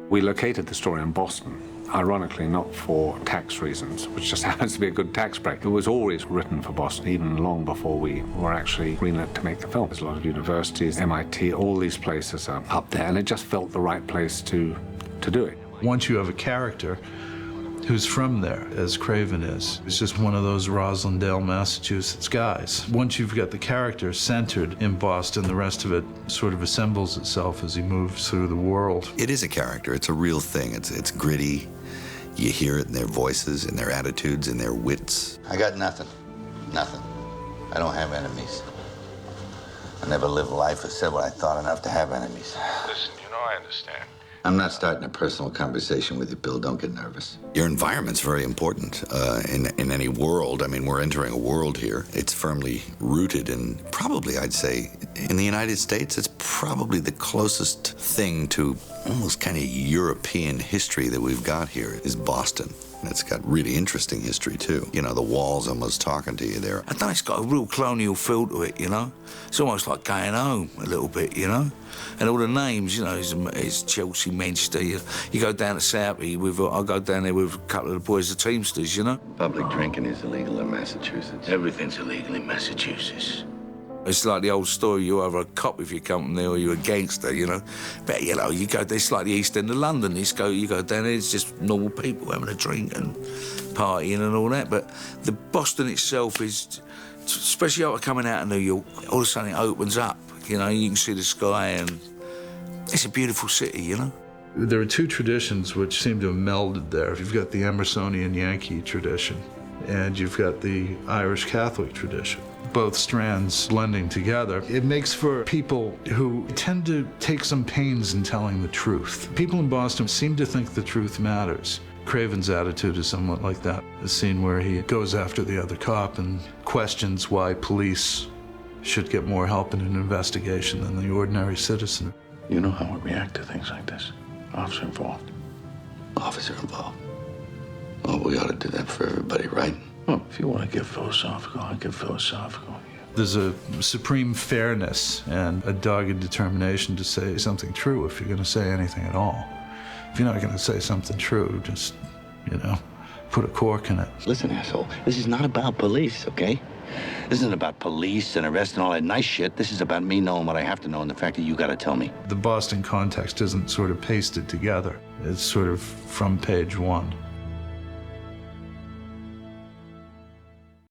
We located the story in Boston, ironically not for tax reasons, which just happens to be a good tax break. It was always written for Boston, even long before we were actually greenlit to make the film. There's a lot of universities, MIT, all these places are up there, and it just felt the right place to do it. Once you have a character who's from there, as Craven is, it's just one of those Roslindale, Massachusetts guys. Once you've got the character centered in Boston, the rest of it sort of assembles itself as he moves through the world. It is a character. It's a real thing. It's gritty. You hear it in their voices, in their attitudes, in their wits. I got nothing. Nothing. I don't have enemies. I never lived life or said what I thought enough to have enemies. Listen, you know I understand. I'm not starting a personal conversation with you, Bill. Don't get nervous. Your environment's very important in any world. I mean, we're entering a world here. It's firmly rooted in, probably, I'd say, in the United States, it's probably the closest thing to almost kind of European history that we've got here is Boston. And it's got really interesting history, too. You know, the walls almost talking to you there. I think it's got a real colonial feel to it, you know? It's almost like going home a little bit, you know? And all the names, you know, it's Chelsea, Manchester. You go down to Southie I go down there with a couple of the boys, the Teamsters, you know? Public drinking is illegal in Massachusetts. Everything's illegal in Massachusetts. It's like the old story, you're either a cop if you come from there or you're a gangster, you know? But, you know, you go there, it's like the East End of London. You go down there, it's just normal people having a drink and partying and all that. But the Boston itself is, especially after coming out of New York, all of a sudden it opens up, you know? You can see the sky and it's a beautiful city, you know? There are two traditions which seem to have melded there. You've got the Emersonian Yankee tradition, and you've got the Irish Catholic tradition. Both strands blending together. It makes for people who tend to take some pains in telling the truth. People in Boston seem to think the truth matters. Craven's attitude is somewhat like that. The scene where he goes after the other cop and questions why police should get more help in an investigation than the ordinary citizen. You know how we react to things like this. Officer involved. Officer involved. Well, we ought to do that for everybody, right? Well, if you want to get philosophical, I get philosophical. There's a supreme fairness and a dogged determination to say something true if you're going to say anything at all. If you're not going to say something true, just, you know, put a cork in it. Listen, asshole, this is not about police, okay? This isn't about police and arrest and all that nice shit. This is about me knowing what I have to know and the fact that you got to tell me. The Boston context isn't sort of pasted together. It's sort of from page one.